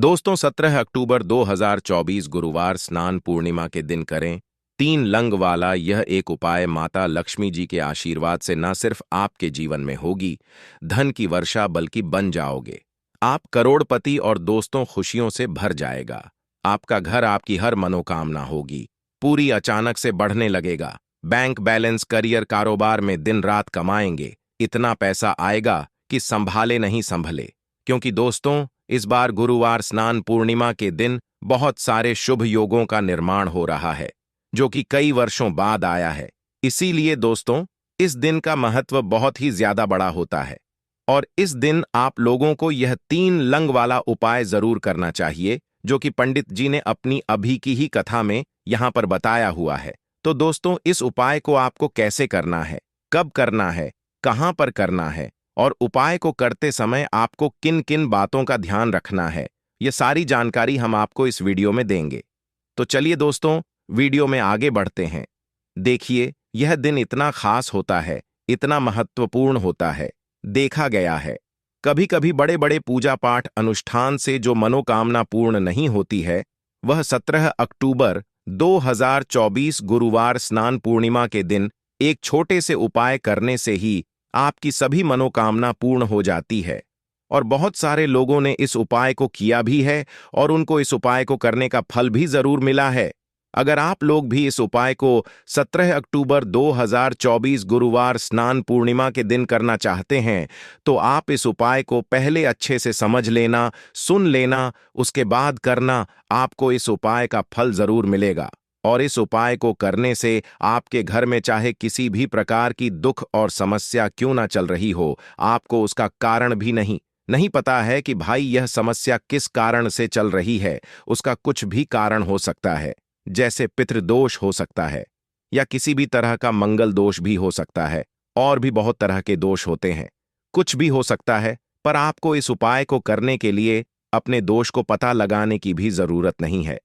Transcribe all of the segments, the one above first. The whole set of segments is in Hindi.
दोस्तों 17 अक्टूबर 2024 गुरुवार स्नान पूर्णिमा के दिन करें 3 लंग वाला यह एक उपाय माता लक्ष्मी जी के आशीर्वाद से न सिर्फ आपके जीवन में होगी धन की वर्षा बल्कि बन जाओगे। आप करोड़पति और दोस्तों खुशियों से भर जाएगा। आपका घर आपकी हर मनोकामना होगी पूरी अचानक से बढ़ने लगेगा। बैंक बैलेंस करियर कारोबार में दिन रात कमाएंगे। इतना पैसा आएगा कि संभाले नहीं संभले। क्योंकि दोस्तों इस बार गुरुवार स्नान पूर्णिमा के दिन बहुत सारे शुभ योगों का निर्माण हो रहा है जो कि कई वर्षों बाद आया है। इसीलिए दोस्तों इस दिन का महत्व बहुत ही ज्यादा बड़ा होता है और इस दिन आप लोगों को यह 3 लंग वाला उपाय जरूर करना चाहिए जो कि पंडित जी ने अपनी अभी की ही कथा में यहां पर बताया हुआ है। तो दोस्तों इस उपाय को आपको कैसे करना है, कब करना है, कहां पर करना है और उपाय को करते समय आपको किन किन बातों का ध्यान रखना है, ये सारी जानकारी हम आपको इस वीडियो में देंगे। तो चलिए दोस्तों वीडियो में आगे बढ़ते हैं। देखिए यह दिन इतना खास होता है, इतना महत्वपूर्ण होता है। देखा गया है कभी कभी बड़े बड़े पूजा पाठ अनुष्ठान से जो मनोकामना पूर्ण नहीं होती है वह 17 अक्टूबर 2024 गुरुवार स्नान पूर्णिमा के दिन एक छोटे से उपाय करने से ही आपकी सभी मनोकामना पूर्ण हो जाती है। और बहुत सारे लोगों ने इस उपाय को किया भी है और उनको इस उपाय को करने का फल भी जरूर मिला है। अगर आप लोग भी इस उपाय को 17 अक्टूबर 2024 गुरुवार स्नान पूर्णिमा के दिन करना चाहते हैं तो आप इस उपाय को पहले अच्छे से समझ लेना, सुन लेना, उसके बाद करना। आपको इस उपाय का फल जरूर मिलेगा और इस उपाय को करने से आपके घर में चाहे किसी भी प्रकार की दुख और समस्या क्यों ना चल रही हो, आपको उसका कारण भी नहीं पता है कि भाई यह समस्या किस कारण से चल रही है। उसका कुछ भी कारण हो सकता है, जैसे पितृदोष हो सकता है या किसी भी तरह का मंगल दोष भी हो सकता है और भी बहुत तरह के दोष होते हैं। कुछ भी हो सकता है, पर आपको इस उपाय को करने के लिए अपने दोष को पता लगाने की भी जरूरत नहीं है।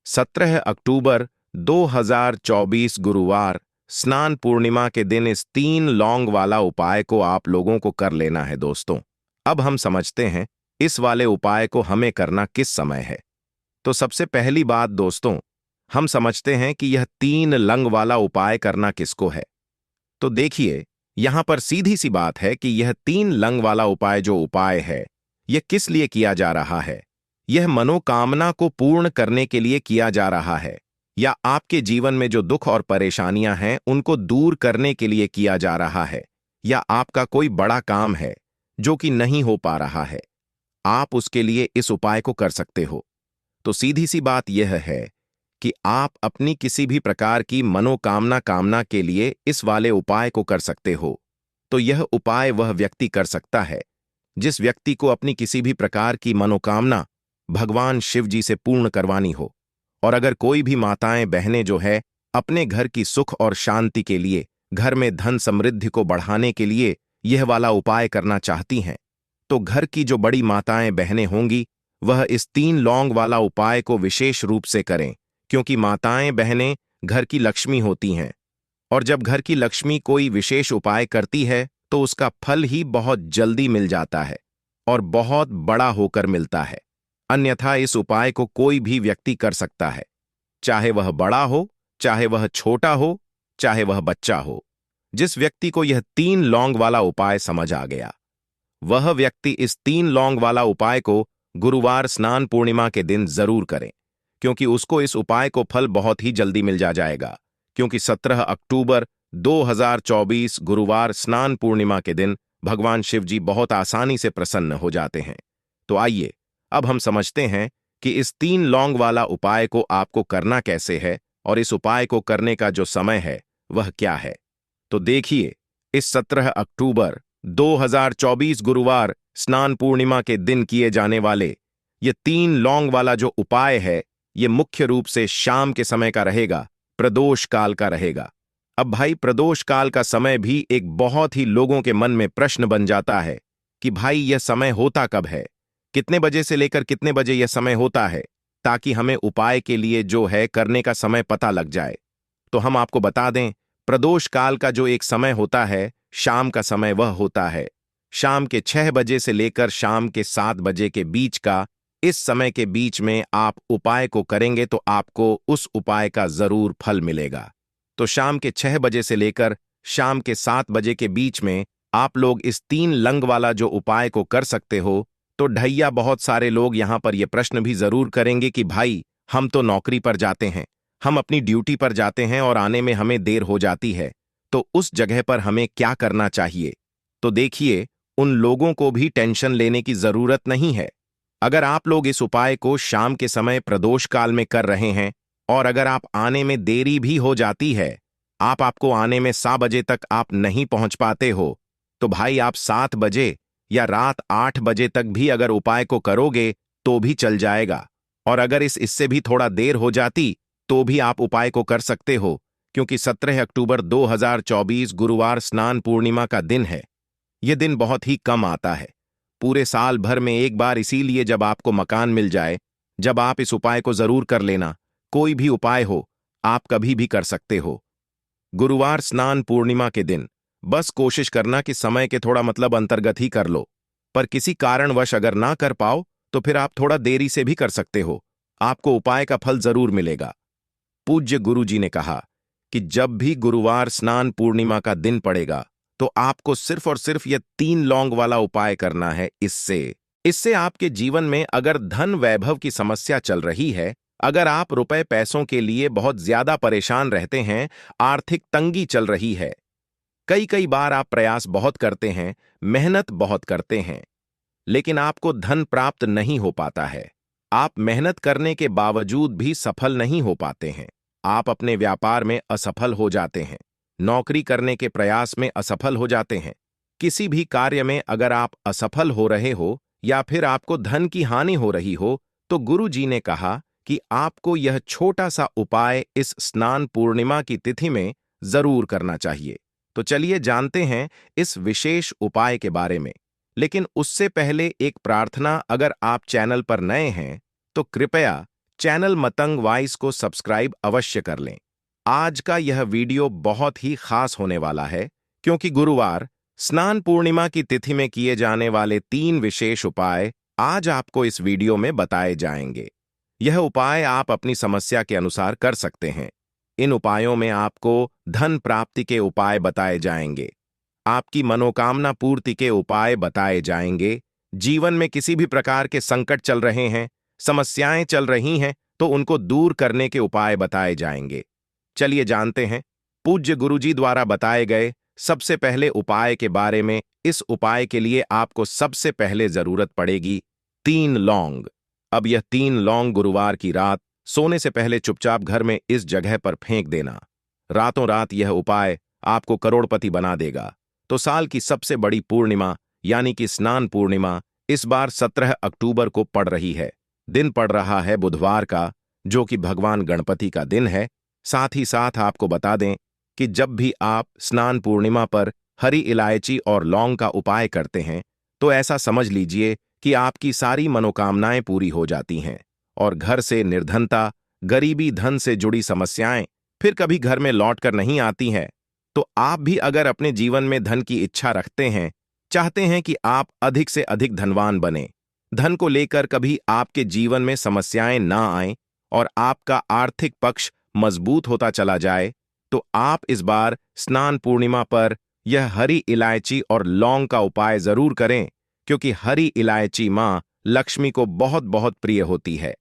17 अक्टूबर 2024 गुरुवार स्नान पूर्णिमा के दिन इस 3 लौंग वाला उपाय को आप लोगों को कर लेना है। दोस्तों अब हम समझते हैं इस वाले उपाय को हमें करना किस समय है। तो सबसे पहली बात दोस्तों हम समझते हैं कि यह 3 लंग वाला उपाय करना किसको है। तो देखिए यहां पर सीधी सी बात है कि यह 3 लंग वाला उपाय जो उपाय है यह किस लिए किया जा रहा है। यह मनोकामना को पूर्ण करने के लिए किया जा रहा है या आपके जीवन में जो दुख और परेशानियां हैं उनको दूर करने के लिए किया जा रहा है या आपका कोई बड़ा काम है जो कि नहीं हो पा रहा है, आप उसके लिए इस उपाय को कर सकते हो। तो सीधी सी बात यह है कि आप अपनी किसी भी प्रकार की कामना के लिए इस वाले उपाय को कर सकते हो। तो यह उपाय वह व्यक्ति कर सकता है जिस व्यक्ति को अपनी किसी भी प्रकार की मनोकामना भगवान शिव जी से पूर्ण करवानी हो। और अगर कोई भी माताएं बहनें जो है अपने घर की सुख और शांति के लिए, घर में धन समृद्धि को बढ़ाने के लिए यह वाला उपाय करना चाहती हैं तो घर की जो बड़ी माताएं बहनें होंगी वह इस 3 लौंग वाला उपाय को विशेष रूप से करें। क्योंकि माताएं बहनें घर की लक्ष्मी होती हैं और जब घर की लक्ष्मी कोई विशेष उपाय करती है तो उसका फल ही बहुत जल्दी मिल जाता है और बहुत बड़ा होकर मिलता है। अन्यथा इस उपाय को कोई भी व्यक्ति कर सकता है, चाहे वह बड़ा हो, चाहे वह छोटा हो, चाहे वह बच्चा हो। जिस व्यक्ति को यह 3 लौंग वाला उपाय समझ आ गया वह व्यक्ति इस 3 लौंग वाला उपाय को गुरुवार स्नान पूर्णिमा के दिन जरूर करें, क्योंकि उसको इस उपाय को फल बहुत ही जल्दी मिल जाएगा। क्योंकि 17 अक्टूबर 2024 गुरुवार स्नान पूर्णिमा के दिन भगवान शिव जी बहुत आसानी से प्रसन्न हो जाते हैं। तो आइए अब हम समझते हैं कि इस 3 लौंग वाला उपाय को आपको करना कैसे है और इस उपाय को करने का जो समय है वह क्या है। तो देखिए इस 17 अक्टूबर 2024 गुरुवार स्नान पूर्णिमा के दिन किए जाने वाले ये 3 लौंग वाला जो उपाय है ये मुख्य रूप से शाम के समय का रहेगा, प्रदोष काल का रहेगा। अब भाई प्रदोष काल का समय भी एक बहुत ही लोगों के मन में प्रश्न बन जाता है कि भाई यह समय होता कब है, कितने बजे से लेकर कितने बजे यह समय होता है, ताकि हमें उपाय के लिए जो है करने का समय पता लग जाए। तो हम आपको बता दें प्रदोष काल का जो एक समय होता है शाम का समय वह होता है शाम के 6 बजे से लेकर शाम के 7 बजे के बीच का इस समय के बीच में आप उपाय को करेंगे तो आपको उस उपाय का जरूर फल मिलेगा। तो शाम के 6 बजे से लेकर शाम के 7 बजे के बीच में आप लोग इस 3 लंग वाला जो उपाय को कर सकते हो। तो ढैया बहुत सारे लोग यहाँ पर ये प्रश्न भी जरूर करेंगे कि भाई, हम तो नौकरी पर जाते हैं, हम अपनी ड्यूटी पर जाते हैं और आने में हमें देर हो जाती है, तो उस जगह पर हमें क्या करना चाहिए? तो देखिए, उन लोगों को भी टेंशन लेने की जरूरत नहीं है। अगर आप लोग इस उपाय को शाम के समय प्रदोष काल में कर रहे हैं और अगर आप आने में देरी भी हो जाती है, आपको आने में 7 बजे तक आप नहीं पहुंच पाते हो, तो भाई आप 7 बजे या रात 8 बजे तक भी अगर उपाय को करोगे तो भी चल जाएगा। और अगर इससे भी थोड़ा देर हो जाती तो भी आप उपाय को कर सकते हो, क्योंकि 17 अक्टूबर 2024 गुरुवार स्नान पूर्णिमा का दिन है। यह दिन बहुत ही कम आता है, पूरे साल भर में एक बार, इसीलिए जब आपको मकान मिल जाए, जब आप इस उपाय को जरूर कर लेना। कोई भी उपाय हो, आप कभी भी कर सकते हो। गुरुवार स्नान पूर्णिमा के दिन बस कोशिश करना कि समय के थोड़ा अंतर्गत ही कर लो, पर किसी कारणवश अगर ना कर पाओ तो फिर आप थोड़ा देरी से भी कर सकते हो, आपको उपाय का फल जरूर मिलेगा। पूज्य गुरु जी ने कहा कि जब भी गुरुवार स्नान पूर्णिमा का दिन पड़ेगा तो आपको सिर्फ और सिर्फ यह 3 लौंग वाला उपाय करना है। इससे आपके जीवन में अगर धन वैभव की समस्या चल रही है, अगर आप रुपए पैसों के लिए बहुत ज्यादा परेशान रहते हैं, आर्थिक तंगी चल रही है, कई बार आप प्रयास बहुत करते हैं, मेहनत बहुत करते हैं, लेकिन आपको धन प्राप्त नहीं हो पाता है, आप मेहनत करने के बावजूद भी सफल नहीं हो पाते हैं, आप अपने व्यापार में असफल हो जाते हैं, नौकरी करने के प्रयास में असफल हो जाते हैं, किसी भी कार्य में अगर आप असफल हो रहे हो या फिर आपको धन की हानि हो रही हो, तो गुरु जी ने कहा कि आपको यह छोटा सा उपाय इस स्नान पूर्णिमा की तिथि में जरूर करना चाहिए। तो चलिए जानते हैं इस विशेष उपाय के बारे में। लेकिन उससे पहले एक प्रार्थना, अगर आप चैनल पर नए हैं तो कृपया चैनल मतंग वॉइस को सब्सक्राइब अवश्य कर लें। आज का यह वीडियो बहुत ही खास होने वाला है, क्योंकि गुरुवार स्नान पूर्णिमा की तिथि में किए जाने वाले 3 विशेष उपाय आज आपको इस वीडियो में बताए जाएंगे। यह उपाय आप अपनी समस्या के अनुसार कर सकते हैं। इन उपायों में आपको धन प्राप्ति के उपाय बताए जाएंगे, आपकी मनोकामना पूर्ति के उपाय बताए जाएंगे, जीवन में किसी भी प्रकार के संकट चल रहे हैं, समस्याएं चल रही हैं, तो उनको दूर करने के उपाय बताए जाएंगे। चलिए जानते हैं पूज्य गुरुजी द्वारा बताए गए सबसे पहले उपाय के बारे में। इस उपाय के लिए आपको सबसे पहले जरूरत पड़ेगी 3 लौंग। अब यह 3 लौंग गुरुवार की रात सोने से पहले चुपचाप घर में इस जगह पर फेंक देना। रातों रात यह उपाय आपको करोड़पति बना देगा। तो साल की सबसे बड़ी पूर्णिमा यानी कि स्नान पूर्णिमा इस बार 17 अक्टूबर को पड़ रही है। दिन पड़ रहा है बुधवार का, जो कि भगवान गणपति का दिन है। साथ ही साथ आपको बता दें कि जब भी आप स्नान पूर्णिमा पर हरी इलायची और लौंग का उपाय करते हैं, तो ऐसा समझ लीजिए कि आपकी सारी मनोकामनाएं पूरी हो जाती हैं और घर से निर्धनता, गरीबी, धन से जुड़ी समस्याएं फिर कभी घर में लौटकर नहीं आती हैं। तो आप भी अगर अपने जीवन में धन की इच्छा रखते हैं, चाहते हैं कि आप अधिक से अधिक धनवान बने, धन को लेकर कभी आपके जीवन में समस्याएं ना आएं और आपका आर्थिक पक्ष मजबूत होता चला जाए, तो आप इस बार स्नान पूर्णिमा पर यह हरी इलायची और लौंग का उपाय जरूर करें, क्योंकि हरी इलायची मां लक्ष्मी को बहुत बहुत प्रिय होती है।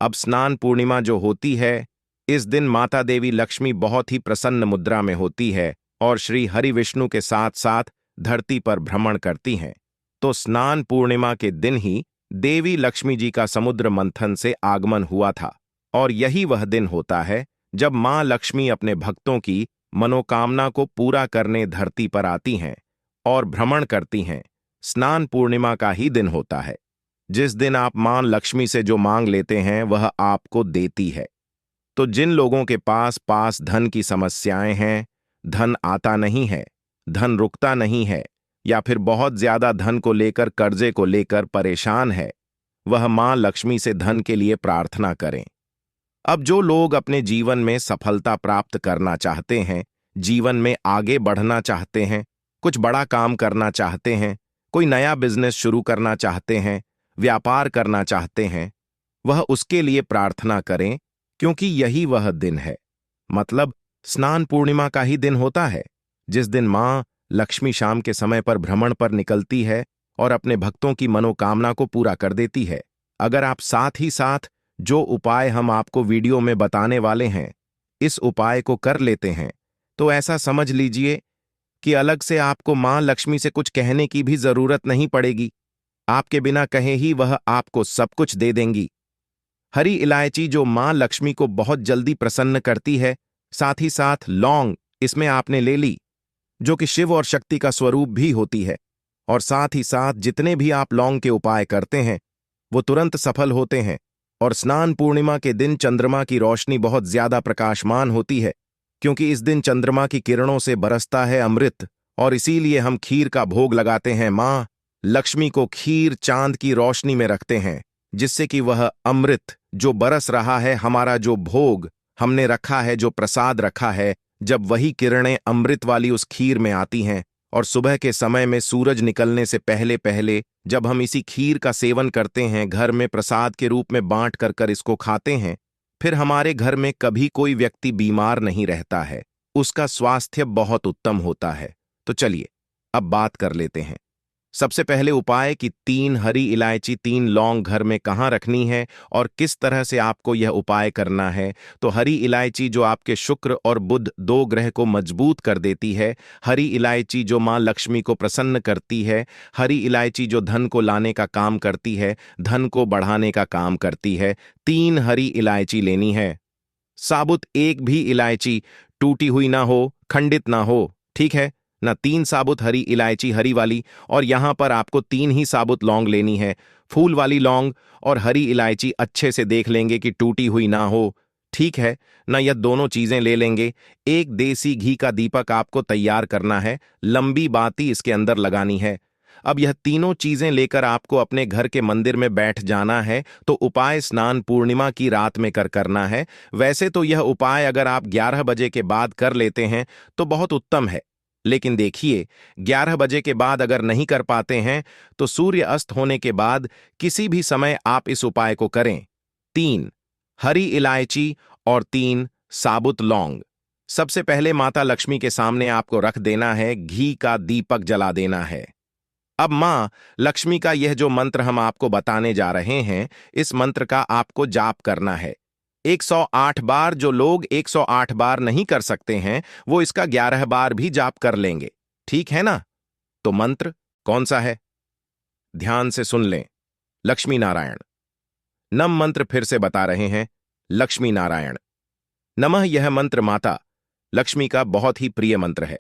अब स्नान पूर्णिमा जो होती है, इस दिन माता देवी लक्ष्मी बहुत ही प्रसन्न मुद्रा में होती है और श्री हरि विष्णु के साथ साथ धरती पर भ्रमण करती हैं। तो स्नान पूर्णिमा के दिन ही देवी लक्ष्मी जी का समुद्र मंथन से आगमन हुआ था और यही वह दिन होता है जब मां लक्ष्मी अपने भक्तों की मनोकामना को पूरा करने धरती पर आती हैं और भ्रमण करती हैं। स्नान पूर्णिमा का ही दिन होता है जिस दिन आप मां लक्ष्मी से जो मांग लेते हैं वह आपको देती है। तो जिन लोगों के पास धन की समस्याएं हैं, धन आता नहीं है, धन रुकता नहीं है, या फिर बहुत ज्यादा धन को लेकर, कर्जे को लेकर परेशान है, वह मां लक्ष्मी से धन के लिए प्रार्थना करें। अब जो लोग अपने जीवन में सफलता प्राप्त करना चाहते हैं, जीवन में आगे बढ़ना चाहते हैं, कुछ बड़ा काम करना चाहते हैं, कोई नया बिजनेस शुरू करना चाहते हैं, व्यापार करना चाहते हैं, वह उसके लिए प्रार्थना करें, क्योंकि यही वह दिन है। मतलब स्नान पूर्णिमा का ही दिन होता है, जिस दिन मां लक्ष्मी शाम के समय पर भ्रमण पर निकलती है और अपने भक्तों की मनोकामना को पूरा कर देती है। अगर आप साथ ही साथ जो उपाय हम आपको वीडियो में बताने वाले हैं, इस उपाय को कर लेते हैं, तो ऐसा समझ लीजिए कि अलग से आपको मां लक्ष्मी से कुछ कहने की भी जरूरत नहीं पड़ेगी। आपके बिना कहे ही वह आपको सब कुछ दे देंगी। हरी इलायची जो मां लक्ष्मी को बहुत जल्दी प्रसन्न करती है, साथ ही साथ लौंग इसमें आपने ले ली, जो कि शिव और शक्ति का स्वरूप भी होती है। और साथ ही साथ जितने भी आप लौंग के उपाय करते हैं, वो तुरंत सफल होते हैं। और स्नान पूर्णिमा के दिन चंद्रमा की रोशनी बहुत ज्यादा प्रकाशमान होती है, क्योंकि इस दिन चंद्रमा की किरणों से बरसता है अमृत, और इसीलिए हम खीर का भोग लगाते हैं। मां लक्ष्मी को खीर चांद की रोशनी में रखते हैं, जिससे कि वह अमृत जो बरस रहा है, हमारा जो भोग हमने रखा है, जो प्रसाद रखा है, जब वही किरणें अमृत वाली उस खीर में आती हैं, और सुबह के समय में सूरज निकलने से पहले पहले जब हम इसी खीर का सेवन करते हैं, घर में प्रसाद के रूप में बांट कर इसको खाते हैं, फिर हमारे घर में कभी कोई व्यक्ति बीमार नहीं रहता है, उसका स्वास्थ्य बहुत उत्तम होता है। तो चलिए अब बात कर लेते हैं। सबसे पहले उपाय कि 3 हरी इलायची 3 लौंग घर में कहाँ रखनी है और किस तरह से आपको यह उपाय करना है। तो हरी इलायची जो आपके शुक्र और बुध 2 ग्रह को मजबूत कर देती है, हरी इलायची जो मां लक्ष्मी को प्रसन्न करती है, हरी इलायची जो धन को लाने का काम करती है, धन को बढ़ाने का काम करती है। 3 हरी इलायची लेनी है। साबुत एक भी इलायची टूटी हुई ना हो, खंडित ना हो, ठीक है ना। 3 साबुत हरी इलायची हरी वाली, और यहां पर आपको 3 ही साबुत लौंग लेनी है। फूल वाली लौंग और हरी इलायची अच्छे से देख लेंगे कि टूटी हुई ना हो, ठीक है ना। यह दोनों चीजें ले लेंगे। एक देसी घी का दीपक आपको तैयार करना है, लंबी बाती इसके अंदर लगानी है। अब यह तीनों चीजें लेकर आपको अपने घर के मंदिर में बैठ जाना है। तो उपाय स्नान पूर्णिमा की रात में करना है। वैसे तो यह उपाय अगर आप 11 बजे के बाद कर लेते हैं तो बहुत उत्तम है, लेकिन देखिए 11 बजे के बाद अगर नहीं कर पाते हैं तो सूर्य अस्त होने के बाद किसी भी समय आप इस उपाय को करें। 3 हरी इलायची और 3 साबुत लौंग सबसे पहले माता लक्ष्मी के सामने आपको रख देना है, घी का दीपक जला देना है। अब मां लक्ष्मी का यह जो मंत्र हम आपको बताने जा रहे हैं, इस मंत्र का आपको जाप करना है 108 बार। जो लोग 108 बार नहीं कर सकते हैं, वो इसका 11 बार भी जाप कर लेंगे, ठीक है ना। तो मंत्र कौन सा है, ध्यान से सुन लें। लक्ष्मी नारायण। नम मंत्र फिर से बता रहे हैं, लक्ष्मी नारायण नमः। यह मंत्र माता लक्ष्मी का बहुत ही प्रिय मंत्र है,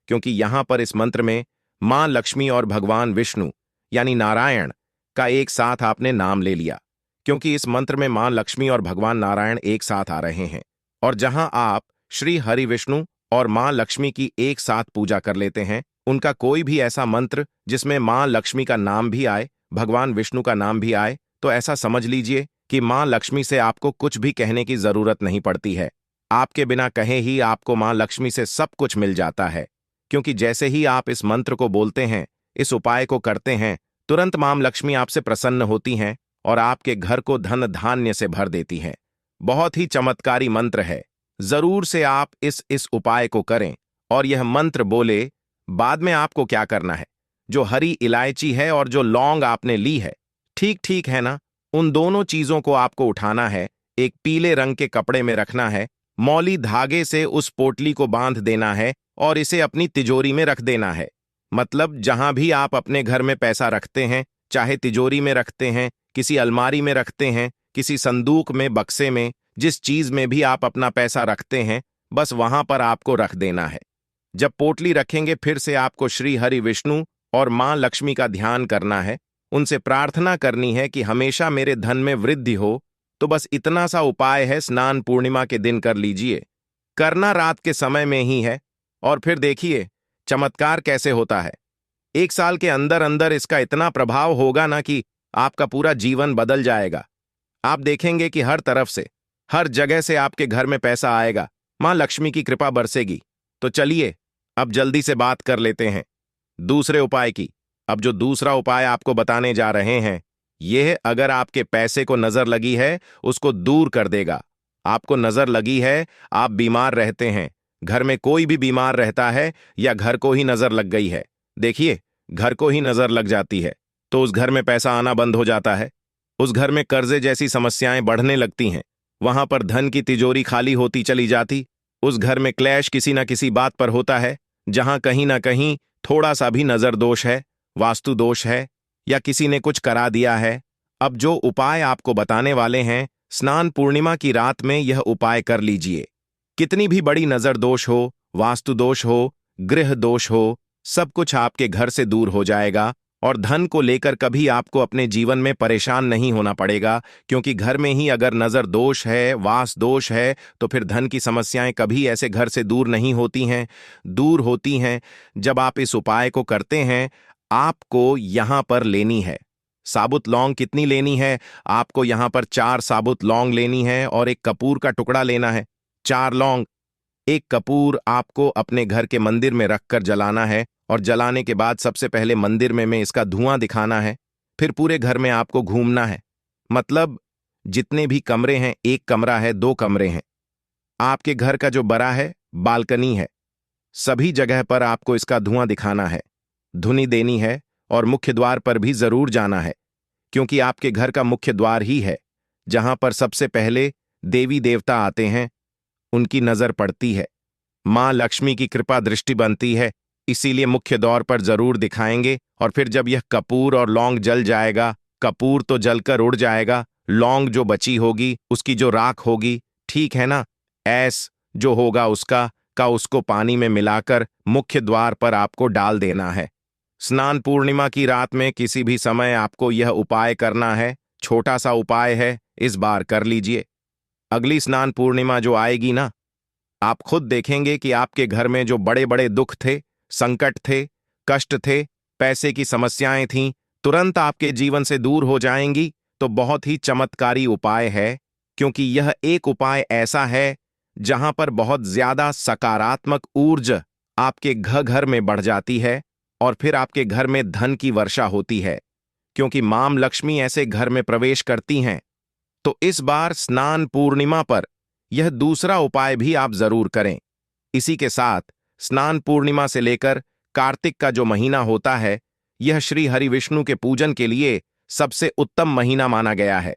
क्योंकि यहां पर इस मंत्र में मां लक्ष्मी और भगवान विष्णु यानी नारायण का एक साथ आपने नाम ले लिया, क्योंकि इस मंत्र में मां लक्ष्मी और भगवान नारायण एक साथ आ रहे हैं। और जहां आप श्री हरि विष्णु और मां लक्ष्मी की एक साथ पूजा कर लेते हैं, उनका कोई भी ऐसा मंत्र जिसमें मां लक्ष्मी का नाम भी आए, भगवान विष्णु का नाम भी आए, तो ऐसा समझ लीजिए कि मां लक्ष्मी से आपको कुछ भी कहने की जरूरत नहीं पड़ती है। आपके बिना कहे ही आपको मां लक्ष्मी से सब कुछ मिल जाता है, क्योंकि जैसे ही आप इस मंत्र को बोलते हैं, इस उपाय को करते हैं, तुरंत मां लक्ष्मी आपसे प्रसन्न होती हैं और आपके घर को धन धान्य से भर देती हैं। बहुत ही चमत्कारी मंत्र है, जरूर से आप इस उपाय को करें और यह मंत्र बोले। बाद में आपको क्या करना है, जो हरी इलायची है और जो लौंग आपने ली है, ठीक ठीक है ना, उन दोनों चीजों को आपको उठाना है, एक पीले रंग के कपड़े में रखना है, मौली धागे से उस पोटली को बांध देना है और इसे अपनी तिजोरी में रख देना है। मतलब जहां भी आप अपने घर में पैसा रखते हैं, चाहे तिजोरी में रखते हैं, किसी अलमारी में रखते हैं, किसी संदूक में, बक्से में, जिस चीज में भी आप अपना पैसा रखते हैं, बस वहां पर आपको रख देना है। जब पोटली रखेंगे, फिर से आपको श्री हरि विष्णु और मां लक्ष्मी का ध्यान करना है, उनसे प्रार्थना करनी है कि हमेशा मेरे धन में वृद्धि हो। तो बस इतना सा उपाय है, स्नान पूर्णिमा के दिन कर लीजिए, करना रात के समय में ही है, और फिर देखिए चमत्कार कैसे होता है। 1 साल के अंदर अंदर इसका इतना प्रभाव होगा ना कि आपका पूरा जीवन बदल जाएगा। आप देखेंगे कि हर तरफ से, हर जगह से आपके घर में पैसा आएगा, मां लक्ष्मी की कृपा बरसेगी। तो चलिए अब जल्दी से बात कर लेते हैं दूसरे उपाय की। अब जो दूसरा उपाय आपको बताने जा रहे हैं, यह अगर आपके पैसे को नजर लगी है उसको दूर कर देगा। आपको नजर लगी है, आप बीमार रहते हैं, घर में कोई भी बीमार रहता है या घर को ही नजर लग गई है, देखिए घर को ही नजर लग जाती है तो उस घर में पैसा आना बंद हो जाता है। उस घर में कर्जे जैसी समस्याएं बढ़ने लगती हैं, वहां पर धन की तिजोरी खाली होती चली जाती। उस घर में क्लैश किसी ना किसी बात पर होता है, जहां कहीं ना कहीं थोड़ा सा भी नजर दोष है, वास्तु दोष है या किसी ने कुछ करा दिया है। अब जो उपाय आपको बताने वाले हैं, स्नान पूर्णिमा की रात में यह उपाय कर लीजिए। कितनी भी बड़ी नजर दोष हो, वास्तु दोष हो, गृह दोष हो, सब कुछ आपके घर से दूर हो जाएगा और धन को लेकर कभी आपको अपने जीवन में परेशान नहीं होना पड़ेगा, क्योंकि घर में ही अगर नजर दोष है, वास दोष है, तो फिर धन की समस्याएं कभी ऐसे घर से दूर नहीं होती हैं, दूर होती हैं। जब आप इस उपाय को करते हैं, आपको यहां पर लेनी है साबुत लौंग। कितनी लेनी है? आपको यहां पर 4 साबुत लौंग लेनी है और एक कपूर का टुकड़ा लेना है। 4 लौंग, एक कपूर आपको अपने घर के मंदिर में रखकर जलाना है और जलाने के बाद सबसे पहले मंदिर में इसका धुआं दिखाना है। फिर पूरे घर में आपको घूमना है, मतलब जितने भी कमरे हैं, एक कमरा है, 2 कमरे हैं, आपके घर का जो बड़ा है, बालकनी है, सभी जगह पर आपको इसका धुआं दिखाना है, धुनी देनी है और मुख्य द्वार पर भी जरूर जाना है, क्योंकि आपके घर का मुख्य द्वार ही है जहां पर सबसे पहले देवी देवता आते हैं, उनकी नजर पड़ती है, मां लक्ष्मी की कृपा दृष्टि बनती है, इसीलिए मुख्य द्वार पर जरूर दिखाएंगे। और फिर जब यह कपूर और लौंग जल जाएगा, कपूर तो जलकर उड़ जाएगा, लौंग जो बची होगी उसकी जो राख होगी, ठीक है ना, ऐस जो होगा उसको पानी में मिलाकर मुख्य द्वार पर आपको डाल देना है। स्नान पूर्णिमा की रात में किसी भी समय आपको यह उपाय करना है। छोटा सा उपाय है, इस बार कर लीजिए। अगली स्नान पूर्णिमा जो आएगी ना, आप खुद देखेंगे कि आपके घर में जो बड़े बड़े दुख थे, संकट थे, कष्ट थे, पैसे की समस्याएं थीं, तुरंत आपके जीवन से दूर हो जाएंगी। तो बहुत ही चमत्कारी उपाय है, क्योंकि यह एक उपाय ऐसा है जहां पर बहुत ज्यादा सकारात्मक ऊर्जा आपके घर में बढ़ जाती है और फिर आपके घर में धन की वर्षा होती है, क्योंकि मां लक्ष्मी ऐसे घर में प्रवेश करती हैं। तो इस बार स्नान पूर्णिमा पर यह दूसरा उपाय भी आप जरूर करें। इसी के साथ स्नान पूर्णिमा से लेकर कार्तिक का जो महीना होता है, यह श्री हरि विष्णु के पूजन के लिए सबसे उत्तम महीना माना गया है।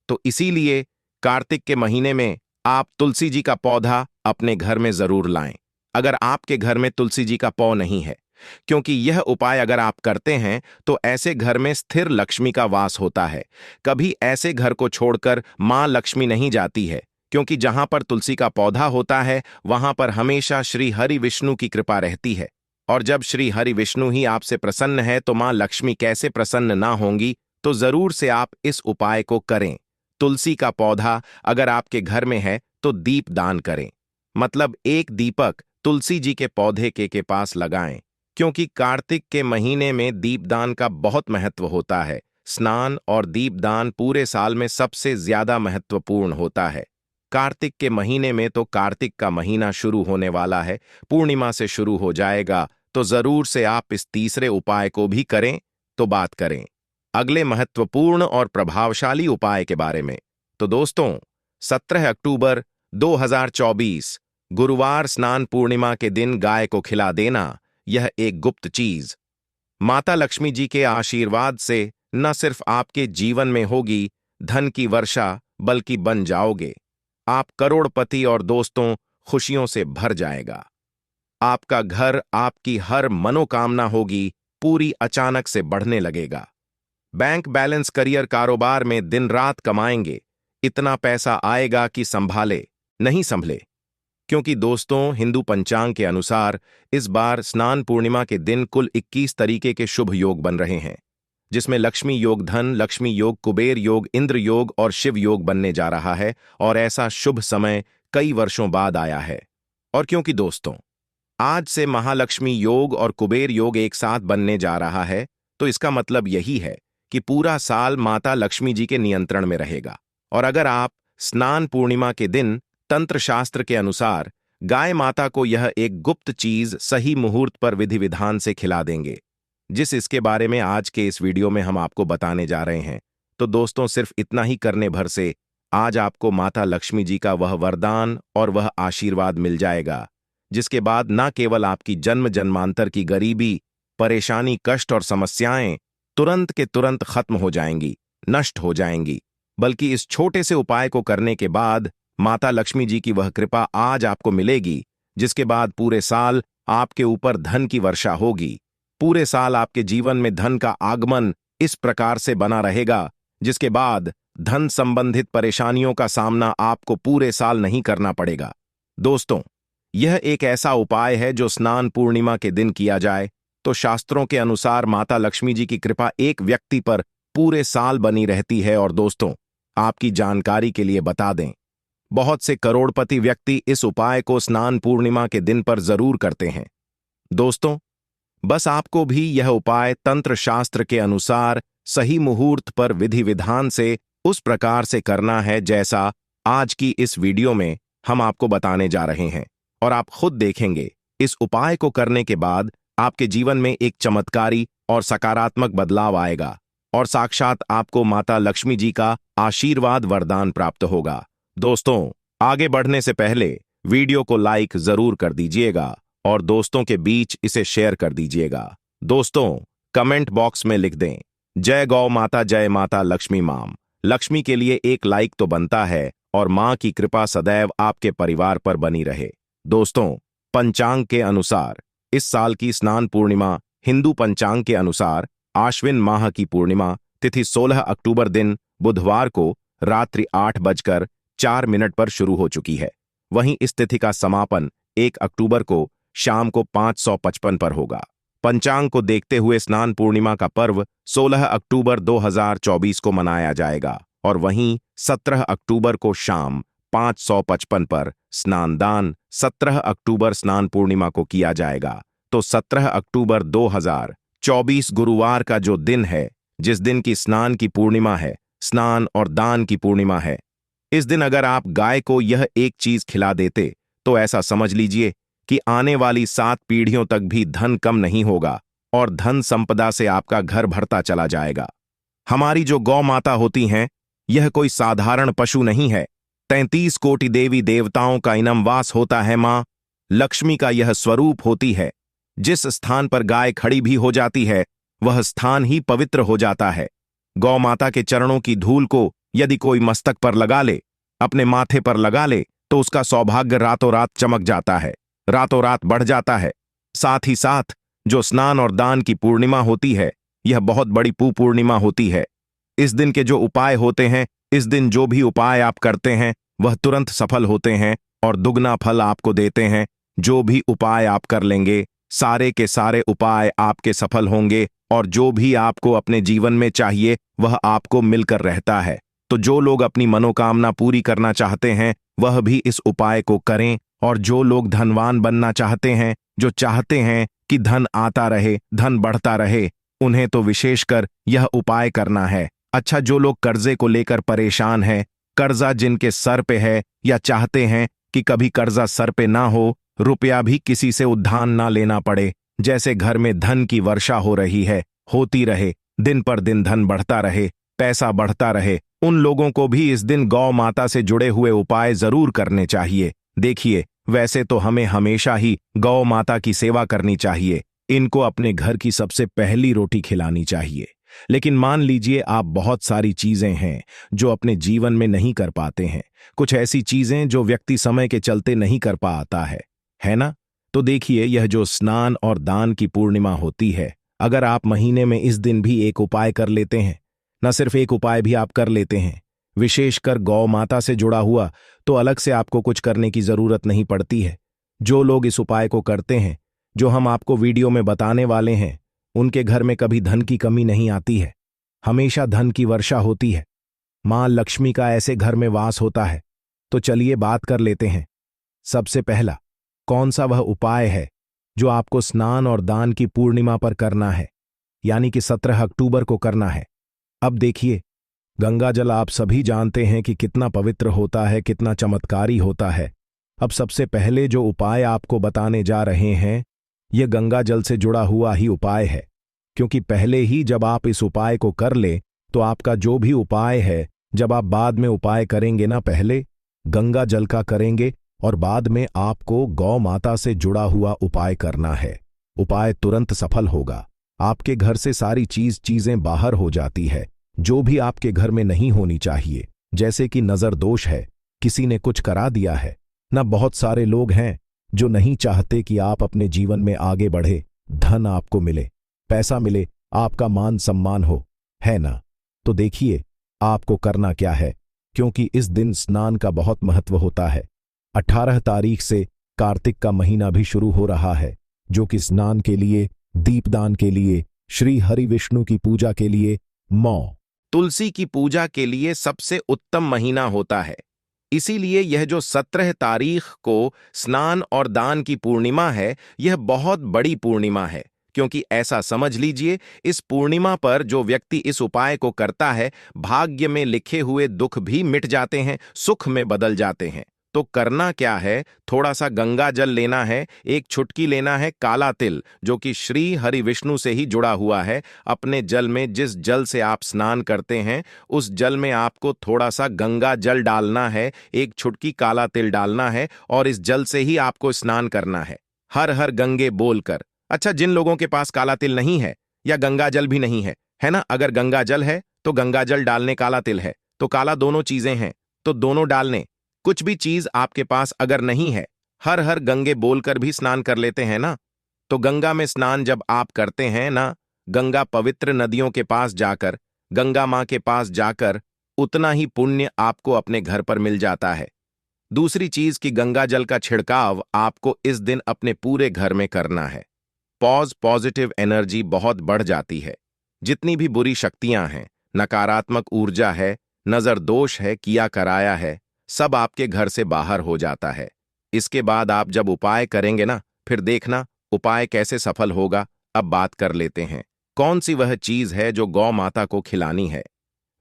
तो इसीलिए कार्तिक के महीने में आप तुलसी जी का पौधा अपने घर में जरूर लाएं, अगर आपके घर में तुलसी जी का पौ नहीं है, क्योंकि यह उपाय अगर आप करते हैं तो ऐसे घर में स्थिर लक्ष्मी का वास होता है। कभी ऐसे घर को छोड़कर मां लक्ष्मी नहीं जाती है, क्योंकि जहां पर तुलसी का पौधा होता है वहां पर हमेशा श्री हरि विष्णु की कृपा रहती है। और जब श्री हरि विष्णु ही आपसे प्रसन्न है तो मां लक्ष्मी कैसे प्रसन्न ना होंगी। तो जरूर से आप इस उपाय को करें। तुलसी का पौधा अगर आपके घर में है तो दीप दान करें, मतलब एक दीपक तुलसी जी के पौधे के पास लगाएं, क्योंकि कार्तिक के महीने में दीपदान का बहुत महत्व होता है। स्नान और दीपदान पूरे साल में सबसे ज्यादा महत्वपूर्ण होता है। कार्तिक के महीने में तो कार्तिक का महीना शुरू होने वाला है, पूर्णिमा से शुरू हो जाएगा, तो जरूर से आप इस तीसरे उपाय को भी करें। तो बात करें अगले महत्वपूर्ण और प्रभावशाली उपाय के बारे में। तो दोस्तों, 17 अक्टूबर 2024 गुरुवार स्नान पूर्णिमा के दिन गाय को खिला देना, यह एक गुप्त चीज माता लक्ष्मी जी के आशीर्वाद से न सिर्फ आपके जीवन में होगी धन की वर्षा, बल्कि बन जाओगे आप करोड़पति और दोस्तों खुशियों से भर जाएगा। आपका घर, आपकी हर मनोकामना होगी पूरी अचानक से बढ़ने लगेगा। बैंक बैलेंस, करियर, कारोबार में दिन रात कमाएंगे, इतना पैसा आएगा कि संभाले नहीं संभले। क्योंकि दोस्तों, हिंदू पंचांग के अनुसार इस बार स्नान पूर्णिमा के दिन कुल 21 तरीके के शुभ योग बन रहे हैं, जिसमें लक्ष्मी योग, धन लक्ष्मी योग, कुबेर योग, इंद्र योग और शिव योग बनने जा रहा है। और ऐसा शुभ समय कई वर्षों बाद आया है। और क्योंकि दोस्तों, आज से महालक्ष्मी योग और कुबेर योग एक साथ बनने जा रहा है, तो इसका मतलब यही है कि पूरा साल माता लक्ष्मी जी के नियंत्रण में रहेगा। और अगर आप स्नान पूर्णिमा के दिन तंत्र शास्त्र के अनुसार गाय माता को यह एक गुप्त चीज सही मुहूर्त पर विधि विधान से खिला देंगे, इसके बारे में आज के इस वीडियो में हम आपको बताने जा रहे हैं, तो दोस्तों सिर्फ इतना ही करने भर से आज आपको माता लक्ष्मी जी का वह वरदान और वह आशीर्वाद मिल जाएगा, जिसके बाद न केवल आपकी जन्म जन्मांतर की गरीबी, परेशानी, कष्ट और समस्याएं तुरंत के तुरंत खत्म हो जाएंगी, नष्ट हो जाएंगी, बल्कि इस छोटे से उपाय को करने के बाद माता लक्ष्मी जी की वह कृपा आज आपको मिलेगी, जिसके बाद पूरे साल आपके ऊपर धन की वर्षा होगी। पूरे साल आपके जीवन में धन का आगमन इस प्रकार से बना रहेगा, जिसके बाद धन संबंधित परेशानियों का सामना आपको पूरे साल नहीं करना पड़ेगा। दोस्तों, यह एक ऐसा उपाय है जो स्नान पूर्णिमा के दिन किया जाए तो शास्त्रों के अनुसार माता लक्ष्मी जी की कृपा एक व्यक्ति पर पूरे साल बनी रहती है। और दोस्तों, आपकी जानकारी के लिए बता दें, बहुत से करोड़पति व्यक्ति इस उपाय को स्नान पूर्णिमा के दिन पर जरूर करते हैं। दोस्तों, बस आपको भी यह उपाय तंत्र शास्त्र के अनुसार सही मुहूर्त पर विधि विधान से उस प्रकार से करना है जैसा आज की इस वीडियो में हम आपको बताने जा रहे हैं। और आप खुद देखेंगे, इस उपाय को करने के बाद आपके जीवन में एक चमत्कारी और सकारात्मक बदलाव आएगा और साक्षात आपको माता लक्ष्मी जी का आशीर्वाद वरदान प्राप्त होगा। दोस्तों, आगे बढ़ने से पहले वीडियो को लाइक जरूर कर दीजिएगा और दोस्तों के बीच इसे शेयर कर दीजिएगा। दोस्तों, कमेंट बॉक्स में लिख दें, जय गौ माता, जय माता लक्ष्मी माम। लक्ष्मी के लिए एक लाइक तो बनता है और मां की कृपा सदैव आपके परिवार पर बनी रहे। दोस्तों, पंचांग के अनुसार इस साल की स्नान पूर्णिमा हिंदू पंचांग के अनुसार आश्विन माह की पूर्णिमा तिथि 16 अक्टूबर दिन बुधवार को रात्रि 8:04 पर शुरू हो चुकी है। वहीं इस तिथि का समापन 1 अक्टूबर को शाम को 5:55 पर होगा। पंचांग को देखते हुए स्नान पूर्णिमा का पर्व 16 अक्टूबर 2024 को मनाया जाएगा और वहीं 17 अक्टूबर को शाम 5:55 पर स्नानदान 17 अक्टूबर स्नान पूर्णिमा को किया जाएगा। तो 17 अक्टूबर 2024 गुरुवार का जो दिन है, जिस दिन की स्नान की पूर्णिमा है, स्नान और दान की पूर्णिमा है, इस दिन अगर आप गाय को यह एक चीज खिला देते तो ऐसा समझ लीजिए कि आने वाली 7 पीढ़ियों तक भी धन कम नहीं होगा और धन संपदा से आपका घर भरता चला जाएगा। हमारी जो गौ माता होती हैं, यह कोई साधारण पशु नहीं है। 33 कोटि देवी देवताओं का इनमवास होता है। मां लक्ष्मी का यह स्वरूप होती है। जिस स्थान पर गाय खड़ी भी हो जाती है, वह स्थान ही पवित्र हो जाता है। गौ माता के चरणों की धूल को यदि कोई मस्तक पर लगा ले, अपने माथे पर लगा ले, तो उसका सौभाग्य रातों रात चमक जाता है, रातों रात बढ़ जाता है। साथ ही साथ जो स्नान और दान की पूर्णिमा होती है, यह बहुत बड़ी पूर्णिमा होती है। इस दिन के जो उपाय होते हैं, इस दिन जो भी उपाय आप करते हैं, वह तुरंत सफल होते हैं और दुगना फल आपको देते हैं। जो भी उपाय आप कर लेंगे, सारे के सारे उपाय आपके सफल होंगे और जो भी आपको अपने जीवन में चाहिए वह आपको मिलकर रहता है। तो जो लोग अपनी मनोकामना पूरी करना चाहते हैं, वह भी इस उपाय को करें। और जो लोग धनवान बनना चाहते हैं, जो चाहते हैं कि धन आता रहे, धन बढ़ता रहे, उन्हें तो विशेषकर यह उपाय करना है। अच्छा, जो लोग कर्जे को लेकर परेशान हैं, कर्जा जिनके सर पे है या चाहते हैं कि कभी कर्जा सर पे ना हो, रुपया भी किसी से उधार ना लेना पड़े, जैसे घर में धन की वर्षा हो रही है, होती रहे, दिन पर दिन धन बढ़ता रहे, पैसा बढ़ता रहे, उन लोगों को भी इस दिन गौ माता से जुड़े हुए उपाय जरूर करने चाहिए। देखिए, वैसे तो हमें हमेशा ही गौ माता की सेवा करनी चाहिए, इनको अपने घर की सबसे पहली रोटी खिलानी चाहिए। लेकिन मान लीजिए आप बहुत सारी चीजें हैं जो अपने जीवन में नहीं कर पाते हैं, कुछ ऐसी चीजें जो व्यक्ति समय के चलते नहीं कर पाता है ना? तो देखिए, यह जो स्नान और दान की पूर्णिमा होती है, अगर आप महीने में इस दिन भी एक उपाय कर लेते हैं, न सिर्फ एक उपाय भी आप कर लेते हैं, विशेषकर गौ माता से जुड़ा हुआ, तो अलग से आपको कुछ करने की जरूरत नहीं पड़ती है। जो लोग इस उपाय को करते हैं, जो हम आपको वीडियो में बताने वाले हैं, उनके घर में कभी धन की कमी नहीं आती है, हमेशा धन की वर्षा होती है। मां लक्ष्मी का ऐसे घर में वास होता है। तो चलिए बात कर लेते हैं। सबसे पहला, कौन सा वह उपाय है जो आपको स्नान और दान की पूर्णिमा पर करना है, यानी कि 17 अक्टूबर को करना है। अब देखिए, गंगा जल आप सभी जानते हैं कि कितना पवित्र होता है, कितना चमत्कारी होता है। अब सबसे पहले जो उपाय आपको बताने जा रहे हैं, यह गंगा जल से जुड़ा हुआ ही उपाय है, क्योंकि पहले ही जब आप इस उपाय को कर ले तो आपका जो भी उपाय है, जब आप बाद में उपाय करेंगे ना, पहले गंगा जल का करेंगे और बाद में आपको गौ माता से जुड़ा हुआ उपाय करना है। उपाय तुरंत सफल होगा। आपके घर से सारी चीजें बाहर हो जाती है, जो भी आपके घर में नहीं होनी चाहिए, जैसे कि नजर दोष है, किसी ने कुछ करा दिया है ना। बहुत सारे लोग हैं जो नहीं चाहते कि आप अपने जीवन में आगे बढ़े, धन आपको मिले, पैसा मिले, आपका मान सम्मान हो, है ना। तो देखिए आपको करना क्या है, क्योंकि इस दिन स्नान का बहुत महत्व होता है। 18 तारीख से कार्तिक का महीना भी शुरू हो रहा है, जो कि स्नान के लिए, दीपदान के लिए, श्री हरि विष्णु की पूजा के लिए, माँ तुलसी की पूजा के लिए सबसे उत्तम महीना होता है। इसीलिए यह जो 17 तारीख को स्नान और दान की पूर्णिमा है, यह बहुत बड़ी पूर्णिमा है, क्योंकि ऐसा समझ लीजिए, इस पूर्णिमा पर जो व्यक्ति इस उपाय को करता है, भाग्य में लिखे हुए दुख भी मिट जाते हैं, सुख में बदल जाते हैं। तो करना क्या है, थोड़ा सा गंगा जल लेना है, एक चुटकी लेना है काला तिल, जो कि श्री हरि विष्णु से ही जुड़ा हुआ है। अपने जल में जिस जल से आप स्नान करते हैं, उस जल में आपको थोड़ा सा गंगा जल डालना है, एक चुटकी काला तिल डालना है और इस जल से ही आपको स्नान करना है, हर हर गंगे बोलकर। अच्छा, जिन लोगों के पास काला तिल नहीं है या गंगा जल भी नहीं है ना, अगर गंगा जल है तो गंगा जल डालने, काला तिल है तो काला, दोनों चीजें हैं तो दोनों डालने। कुछ भी चीज आपके पास अगर नहीं है, हर हर गंगे बोलकर भी स्नान कर लेते हैं ना। तो गंगा में स्नान जब आप करते हैं ना, गंगा पवित्र नदियों के पास जाकर, गंगा मां के पास जाकर, उतना ही पुण्य आपको अपने घर पर मिल जाता है। दूसरी चीज कि गंगा जल का छिड़काव आपको इस दिन अपने पूरे घर में करना है। पॉजिटिव एनर्जी बहुत बढ़ जाती है। जितनी भी बुरी शक्तियां हैं, नकारात्मक ऊर्जा है, नजर दोष है, किया कराया है, सब आपके घर से बाहर हो जाता है। इसके बाद आप जब उपाय करेंगे ना, फिर देखना उपाय कैसे सफल होगा। अब बात कर लेते हैं, कौन सी वह चीज है जो गौ माता को खिलानी है,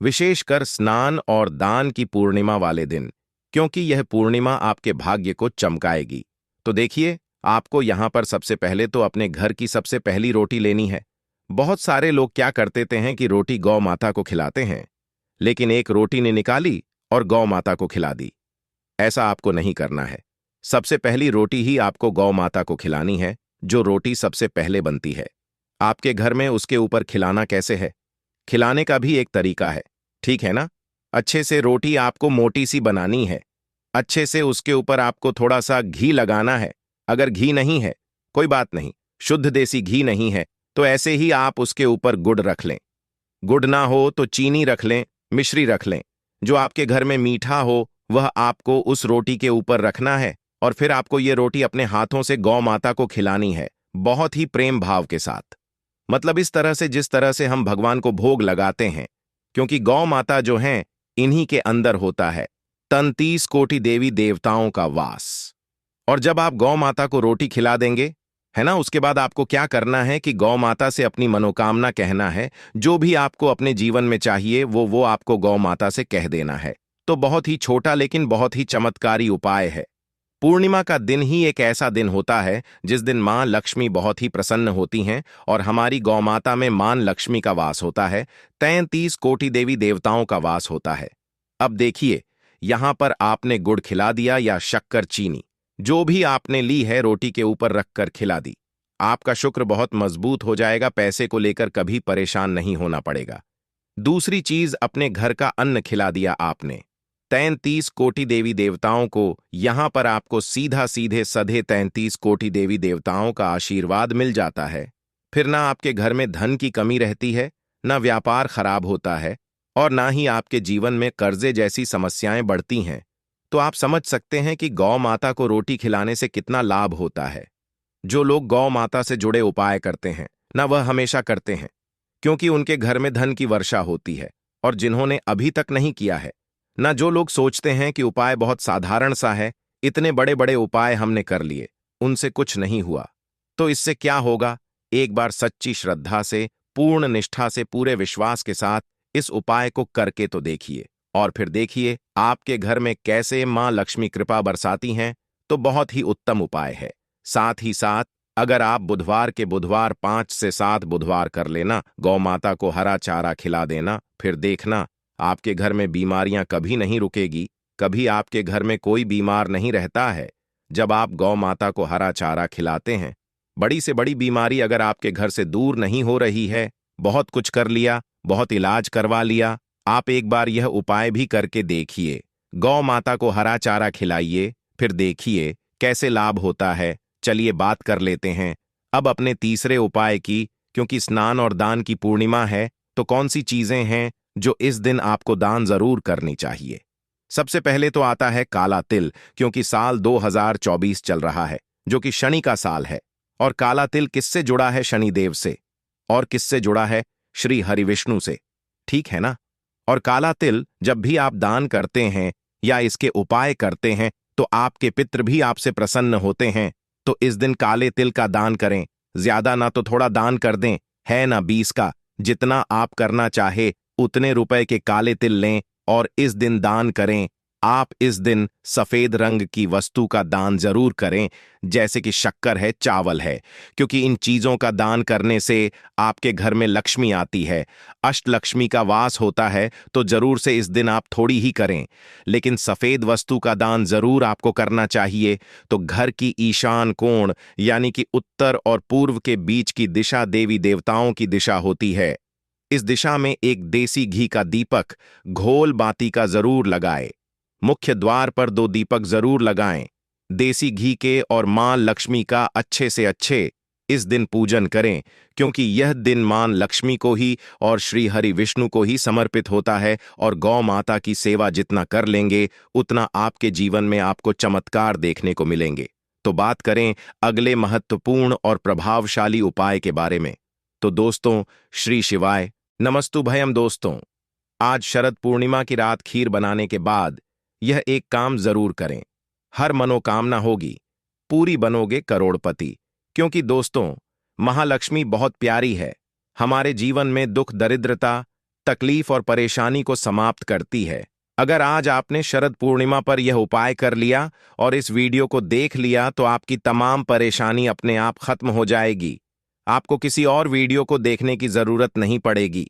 विशेषकर स्नान और दान की पूर्णिमा वाले दिन, क्योंकि यह पूर्णिमा आपके भाग्य को चमकाएगी। तो देखिए, आपको यहां पर सबसे पहले तो अपने घर की सबसे पहली रोटी लेनी है। बहुत सारे लोग क्या करते हैं कि रोटी गौ माता को खिलाते हैं, लेकिन एक रोटी ने निकाली और गौ माता को खिला दी। ऐसा आपको नहीं करना है। सबसे पहली रोटी ही आपको गौ माता को खिलानी है। जो रोटी सबसे पहले बनती है आपके घर में, उसके ऊपर खिलाना कैसे है, खिलाने का भी एक तरीका है, ठीक है ना। अच्छे से रोटी आपको मोटी सी बनानी है, अच्छे से उसके ऊपर आपको थोड़ा सा घी लगाना है। अगर घी नहीं है कोई बात नहीं, शुद्ध देसी घी नहीं है तो ऐसे ही आप उसके ऊपर गुड़ रख लें। गुड़ ना हो तो चीनी रख लें, मिश्री रख लें। जो आपके घर में मीठा हो वह आपको उस रोटी के ऊपर रखना है और फिर आपको ये रोटी अपने हाथों से गौ माता को खिलानी है, बहुत ही प्रेम भाव के साथ। मतलब इस तरह से जिस तरह से हम भगवान को भोग लगाते हैं, क्योंकि गौ माता जो हैं, इन्हीं के अंदर होता है 33 कोटि देवी देवताओं का वास। और जब आप गौ माता को रोटी खिला देंगे, है ना, उसके बाद आपको क्या करना है कि गौ माता से अपनी मनोकामना कहना है। जो भी आपको अपने जीवन में चाहिए वो आपको गौ माता से कह देना है। तो बहुत ही छोटा लेकिन बहुत ही चमत्कारी उपाय है। पूर्णिमा का दिन ही एक ऐसा दिन होता है जिस दिन मां लक्ष्मी बहुत ही प्रसन्न होती हैं और हमारी गौ माता में मां लक्ष्मी का वास होता है, 33 कोटि देवी देवताओं का वास होता है। अब देखिए, यहां पर आपने गुड़ खिला दिया या शक्कर, चीनी, जो भी आपने ली है रोटी के ऊपर रखकर खिला दी। आपका शुक्र बहुत मजबूत हो जाएगा, पैसे को लेकर कभी परेशान नहीं होना पड़ेगा। दूसरी चीज, अपने घर का अन्न खिला दिया आपने 33 कोटि देवी देवताओं को। यहां पर आपको सीधा सीधे सधे 33 कोटि देवी देवताओं का आशीर्वाद मिल जाता है। फिर ना आपके घर में धन की कमी रहती है, ना व्यापार खराब होता है और ना ही आपके जीवन में कर्जे जैसी समस्याएं बढ़ती हैं। तो आप समझ सकते हैं कि गौ माता को रोटी खिलाने से कितना लाभ होता है। जो लोग गौ माता से जुड़े उपाय करते हैं ना, वह हमेशा करते हैं, क्योंकि उनके घर में धन की वर्षा होती है। और जिन्होंने अभी तक नहीं किया है ना, जो लोग सोचते हैं कि उपाय बहुत साधारण सा है, इतने बड़े बड़े उपाय हमने कर लिए, उनसे कुछ नहीं हुआ, तो इससे क्या होगा, एक बार सच्ची श्रद्धा से, पूर्ण निष्ठा से, पूरे विश्वास के साथ इस उपाय को करके तो देखिए और फिर देखिए आपके घर में कैसे मां लक्ष्मी कृपा बरसाती हैं। तो बहुत ही उत्तम उपाय है। साथ ही साथ अगर आप बुधवार के बुधवार 5 से 7 बुधवार कर लेना, गौ माता को हरा चारा खिला देना, फिर देखना आपके घर में बीमारियां कभी नहीं रुकेगी, कभी आपके घर में कोई बीमार नहीं रहता है। जब आप गौ माता को हरा चारा खिलाते हैं, बड़ी से बड़ी बीमारी अगर आपके घर से दूर नहीं हो रही है, बहुत कुछ कर लिया, बहुत इलाज करवा लिया, आप एक बार यह उपाय भी करके देखिए। गौ माता को हरा चारा खिलाइए, फिर देखिए कैसे लाभ होता है। चलिए बात कर लेते हैं अब अपने तीसरे उपाय की। क्योंकि स्नान और दान की पूर्णिमा है, तो कौन सी चीजें हैं जो इस दिन आपको दान जरूर करनी चाहिए। सबसे पहले तो आता है काला तिल, क्योंकि साल 2024 चल रहा है, जो कि शनि का साल है। और काला तिल किससे जुड़ा है? शनिदेव से। और किससे जुड़ा है? श्री हरिविष्णु से। ठीक है ना? और काला तिल जब भी आप दान करते हैं या इसके उपाय करते हैं, तो आपके पितृ भी आपसे प्रसन्न होते हैं। तो इस दिन काले तिल का दान करें। ज्यादा ना तो थोड़ा दान कर दें, है ना 20 का। जितना आप करना चाहे उतने रुपए के काले तिल लें और इस दिन दान करें। आप इस दिन सफेद रंग की वस्तु का दान जरूर करें, जैसे कि शक्कर है, चावल है, क्योंकि इन चीजों का दान करने से आपके घर में लक्ष्मी आती है, अष्टलक्ष्मी का वास होता है। तो जरूर से इस दिन आप थोड़ी ही करें, लेकिन सफेद वस्तु का दान जरूर आपको करना चाहिए। तो घर की ईशान कोण यानी कि उत्तर और पूर्व के बीच की दिशा देवी देवताओं की दिशा होती है। इस दिशा में एक देसी घी का दीपक घोल बाती का जरूर लगाए। मुख्य द्वार पर 2 दीपक जरूर लगाएं। देसी घी के और मां लक्ष्मी का अच्छे से अच्छे इस दिन पूजन करें, क्योंकि यह दिन मां लक्ष्मी को ही और श्री हरि विष्णु को ही समर्पित होता है। और गौ माता की सेवा जितना कर लेंगे, उतना आपके जीवन में आपको चमत्कार देखने को मिलेंगे। तो बात करें अगले महत्वपूर्ण और प्रभावशाली उपाय के बारे में। तो दोस्तों, श्री शिवाय नमस्तु भयम। दोस्तों, आज शरद पूर्णिमा की रात खीर बनाने के बाद यह एक काम जरूर करें। हर मनोकामना होगी, पूरी बनोगे करोड़पति। क्योंकि दोस्तों, महालक्ष्मी बहुत प्यारी है, हमारे जीवन में दुख, दरिद्रता, तकलीफ और परेशानी को समाप्त करती है। अगर आज आपने शरद पूर्णिमा पर यह उपाय कर लिया और इस वीडियो को देख लिया, तो आपकी तमाम परेशानी अपने आप खत्म हो जाएगी। आपको किसी और वीडियो को देखने की जरूरत नहीं पड़ेगी।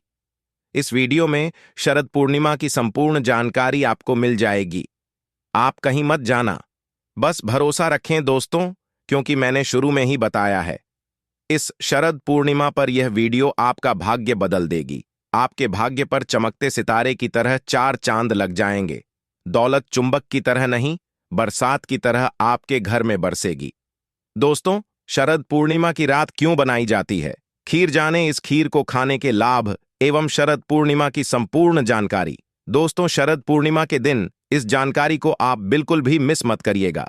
इस वीडियो में शरद पूर्णिमा की संपूर्ण जानकारी आपको मिल जाएगी। आप कहीं मत जाना, बस भरोसा रखें दोस्तों, क्योंकि मैंने शुरू में ही बताया है। इस शरद पूर्णिमा पर यह वीडियो आपका भाग्य बदल देगी। आपके भाग्य पर चमकते सितारे की तरह 4 चांद लग जाएंगे। दौलत चुंबक की तरह नहीं, बरसात की तरह आपके घर में बरसेगी। दोस्तों, शरद पूर्णिमा की रात क्यों बनाई जाती है? खीर जाने इस खीर को खाने के लाभ एवं शरद पूर्णिमा की संपूर्ण जानकारी। दोस्तों, शरद पूर्णिमा के दिन इस जानकारी को आप बिल्कुल भी मिस मत करिएगा।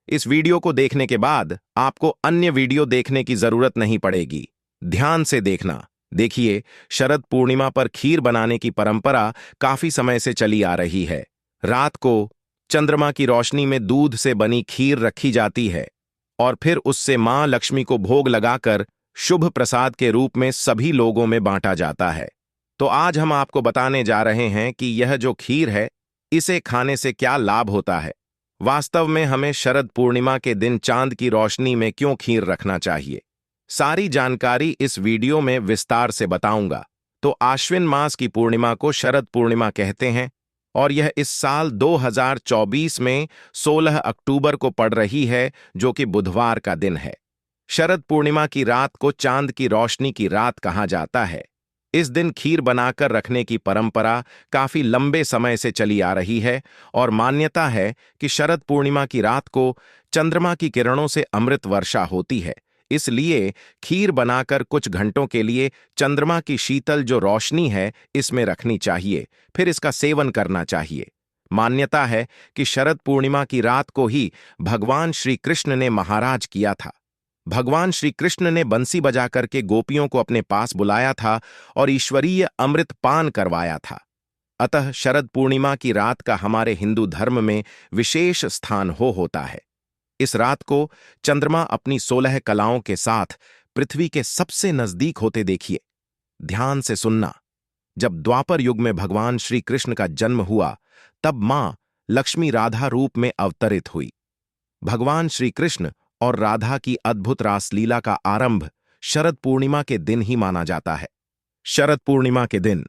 इस वीडियो को देखने के बाद आपको अन्य वीडियो देखने की जरूरत नहीं पड़ेगी। ध्यान से देखना। देखिए, शरद पूर्णिमा पर खीर बनाने की परंपरा काफी समय से चली आ रही है। रात को चंद्रमा की रोशनी में दूध से बनी खीर रखी जाती है और फिर उससे मां लक्ष्मी को भोग लगाकर शुभ प्रसाद के रूप में सभी लोगों में बांटा जाता है। तो आज हम आपको बताने जा रहे हैं कि यह जो खीर है, इसे खाने से क्या लाभ होता है। वास्तव में हमें शरद पूर्णिमा के दिन चांद की रोशनी में क्यों खीर रखना चाहिए, सारी जानकारी इस वीडियो में विस्तार से बताऊंगा। तो आश्विन मास की पूर्णिमा को शरद पूर्णिमा कहते हैं और यह इस साल 2024 में 16 अक्टूबर को पड़ रही है, जो कि बुधवार का दिन है। शरद पूर्णिमा की रात को चांद की रोशनी की रात कहा जाता है। इस दिन खीर बनाकर रखने की परंपरा काफी लंबे समय से चली आ रही है और मान्यता है कि शरद पूर्णिमा की रात को चंद्रमा की किरणों से अमृत वर्षा होती है। इसलिए खीर बनाकर कुछ घंटों के लिए चंद्रमा की शीतल जो रोशनी है इसमें रखनी चाहिए, फिर इसका सेवन करना चाहिए। मान्यता है कि शरद पूर्णिमा की रात को ही भगवान श्री कृष्ण ने महाराज किया था। भगवान श्री कृष्ण ने बंसी बजा करके गोपियों को अपने पास बुलाया था और ईश्वरीय अमृत पान करवाया था। अतः शरद पूर्णिमा की रात का हमारे हिंदू धर्म में विशेष स्थान होता है। इस रात को चंद्रमा अपनी 16 कलाओं के साथ पृथ्वी के सबसे नजदीक होते देखिए। ध्यान से सुनना। जब द्वापर युग में भगवान श्री कृष्ण का जन्म हुआ, तब मां लक्ष्मी राधा रूप में अवतरित हुई। भगवान श्री कृष्ण और राधा की अद्भुत रासलीला का आरंभ शरद पूर्णिमा के दिन ही माना जाता है। शरद पूर्णिमा के दिन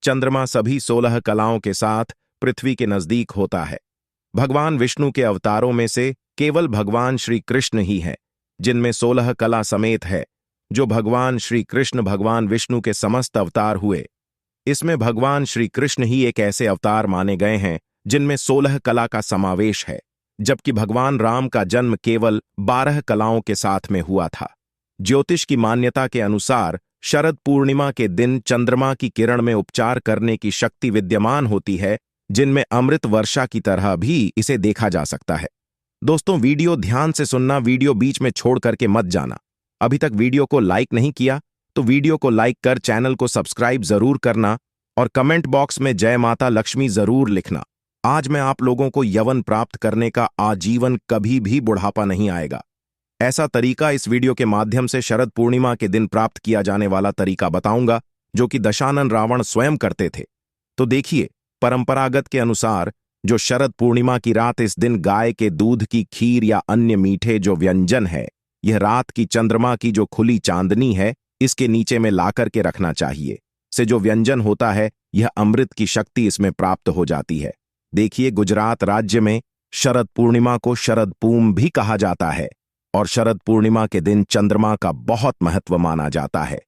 चंद्रमा सभी 16 कलाओं के साथ पृथ्वी के नजदीक होता है। भगवान विष्णु के अवतारों में से केवल भगवान श्री कृष्ण ही है जिनमें 16 कला समेत है। जो भगवान श्री कृष्ण भगवान विष्णु के समस्त अवतार हुए, इसमें भगवान श्री कृष्ण ही एक ऐसे अवतार माने गए हैं जिनमें 16 कला का समावेश है, जबकि भगवान राम का जन्म केवल 12 कलाओं के साथ में हुआ था। ज्योतिष की मान्यता के अनुसार शरद पूर्णिमा के दिन चंद्रमा की किरण में उपचार करने की शक्ति विद्यमान होती है, जिनमें अमृत वर्षा की तरह भी इसे देखा जा सकता है। दोस्तों, वीडियो ध्यान से सुनना, वीडियो बीच में छोड़ करके मत जाना। अभी तक वीडियो को लाइक नहीं किया तो वीडियो को लाइक कर चैनल को सब्सक्राइब जरूर करना और कमेंट बॉक्स में जय माता लक्ष्मी जरूर लिखना। आज मैं आप लोगों को यवन प्राप्त करने का आजीवन कभी भी बुढ़ापा नहीं आएगा, ऐसा तरीका इस वीडियो के माध्यम से शरद पूर्णिमा के दिन प्राप्त किया जाने वाला तरीका बताऊंगा, जो कि दशानन रावण स्वयं करते थे। तो देखिए, परंपरागत के अनुसार जो शरद पूर्णिमा की रात, इस दिन गाय के दूध की खीर या अन्य मीठे जो व्यंजन है, यह रात की चंद्रमा की जो खुली चांदनी है, इसके नीचे में लाकर के रखना चाहिए। से जो व्यंजन होता है, यह अमृत की शक्ति इसमें प्राप्त हो जाती है। देखिए, गुजरात राज्य में शरद पूर्णिमा को शरद पूम भी कहा जाता है और शरद पूर्णिमा के दिन चंद्रमा का बहुत महत्व माना जाता है।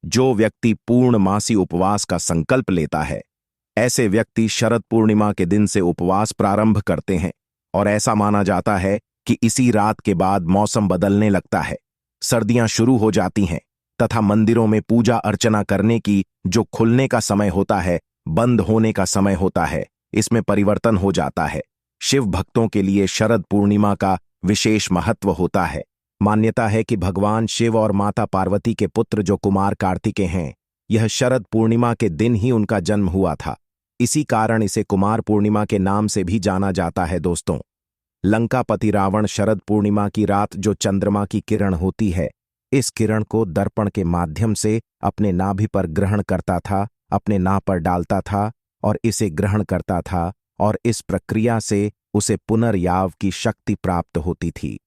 जो व्यक्ति पूर्णमासी उपवास का संकल्प लेता है, ऐसे व्यक्ति शरद पूर्णिमा के दिन से उपवास प्रारंभ करते हैं और ऐसा माना जाता है कि इसी रात के बाद मौसम बदलने लगता है, सर्दियां शुरू हो जाती हैं तथा मंदिरों में पूजा अर्चना करने की जो खुलने का समय होता है, बंद होने का समय होता है, इसमें परिवर्तन हो जाता है। शिव भक्तों के लिए शरद पूर्णिमा का विशेष महत्व होता है। मान्यता है कि भगवान शिव और माता पार्वती के पुत्र जो कुमार कार्तिकेय हैं, यह शरद पूर्णिमा के दिन ही उनका जन्म हुआ था। इसी कारण इसे कुमार पूर्णिमा के नाम से भी जाना जाता है। दोस्तों, लंकापति रावण शरद पूर्णिमा की रात जो चंद्रमा की किरण होती है, इस किरण को दर्पण के माध्यम से अपने नाभि पर ग्रहण करता था, अपने नाभ पर डालता था और इसे ग्रहण करता था, और इस प्रक्रिया से उसे पुनर्याव की शक्ति प्राप्त होती थी।